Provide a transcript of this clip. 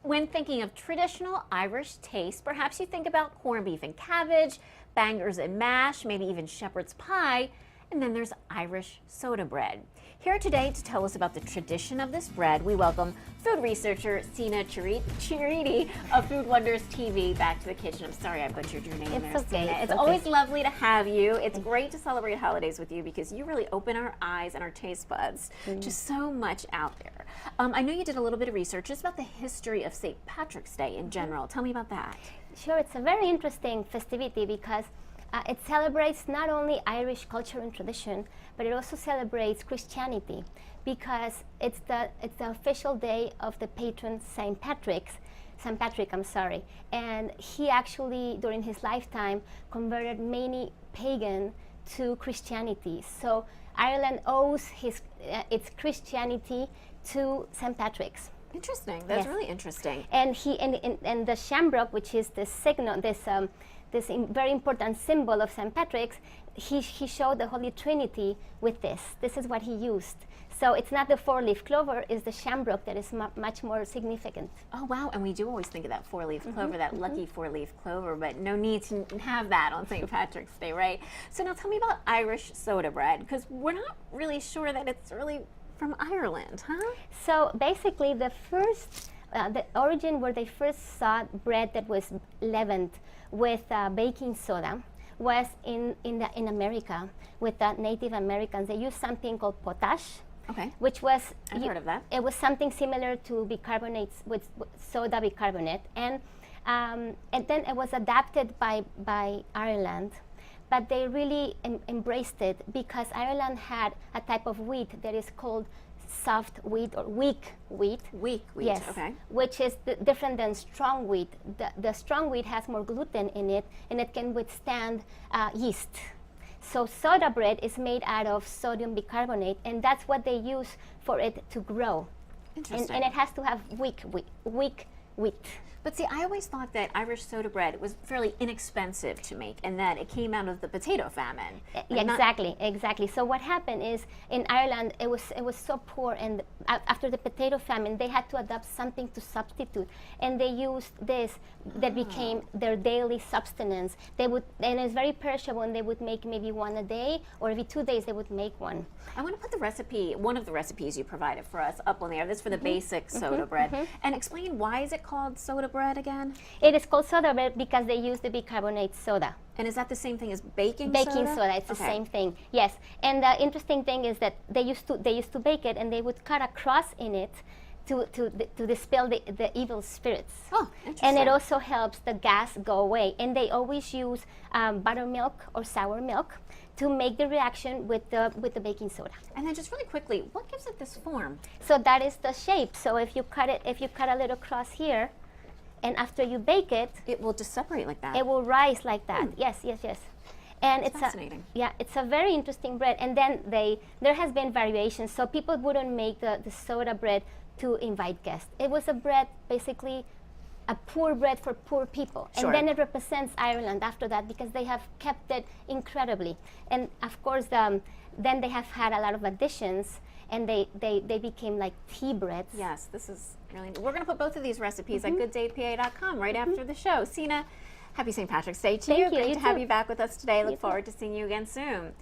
When thinking of traditional Irish taste, perhaps you think about corned beef and cabbage, bangers and mash, maybe even shepherd's pie, and then there's Irish soda bread. Here today to tell us about the tradition of this bread, we welcome food researcher Sina Chiriti of Food Wonders TV back to the kitchen. I'm sorry I butchered your name there, Okay. Sina. It's always lovely to have you. It's great to celebrate holidays with you because you really open our eyes and our taste buds to so much out there. I know you did a little bit of research just about the history of St. Patrick's Day in general. Tell me about that. Sure, it's a very interesting festivity because it celebrates not only Irish culture and tradition, but it also celebrates Christianity because it's the official day of the patron St. Patrick, and he actually during his lifetime converted many pagan to Christianity. So Ireland owes its Christianity to St. Patrick's. Interesting. That's really interesting. And and the shamrock, which is the signal, this very important symbol of St. Patrick's, he showed the Holy Trinity with this. This is what he used. So it's not the four-leaf clover, it's the shamrock that is much more significant. Oh, wow. And we do always think of that four-leaf clover, that lucky four-leaf clover, but no need to have that on St. Patrick's Day, right? So now tell me about Irish soda bread, because we're not really sure that it's really from Ireland, huh? So basically the origin where they first saw bread that was leavened with baking soda was in America with the Native Americans. They used something called potash. Okay. Which was I've heard of that. It was something similar to bicarbonates with soda bicarbonate, and then it was adapted by Ireland, but they really embraced it because Ireland had a type of wheat that is called soft wheat or weak wheat. Weak wheat. Yes. Okay. Which is different than strong wheat. The strong wheat has more gluten in it, and it can withstand yeast. So soda bread is made out of sodium bicarbonate, and that's what they use for it to grow. Interesting. And it has to have weak wheat. But see, I always thought that Irish soda bread was fairly inexpensive to make and that it came out of the potato famine. Exactly. So what happened is in Ireland, it was so poor, and after the potato famine, they had to adopt something to substitute, and they used this that became their daily subsistence. And it's very perishable, and they would make maybe one a day, or every 2 days they would make one. I want to put the recipe, one of the recipes you provided for us, up on there. This is for the basic soda bread. And explain, why is it called soda bread again? It is called soda bread because they use the bicarbonate soda. And is that the same thing as baking soda? Baking soda, it's the same thing. Yes. And the interesting thing is that they used to bake it, and they would cut a cross in it to dispel the evil spirits. Oh, interesting. And it also helps the gas go away. And they always use buttermilk or sour milk to make the reaction with the baking soda. And then just really quickly, what gives it this form? So that is the shape. So if you cut a little cross here, and after you bake it, it will just separate like that. It will rise like that. Yes. And it's fascinating. It's a very interesting bread. And then there has been variations. So people wouldn't make the soda bread to invite guests. It was a bread, basically a poor bread for poor people. Sure. And then it represents Ireland after that because they have kept it incredibly. And of course, then they have had a lot of additions, and they became like tea breads. Yes, this is really neat. We're going to put both of these recipes at gooddaypa.com right after the show. Sina, happy St. Patrick's Day to you. Thank you. Great You to have too. you back with us today. Look forward to seeing you again soon.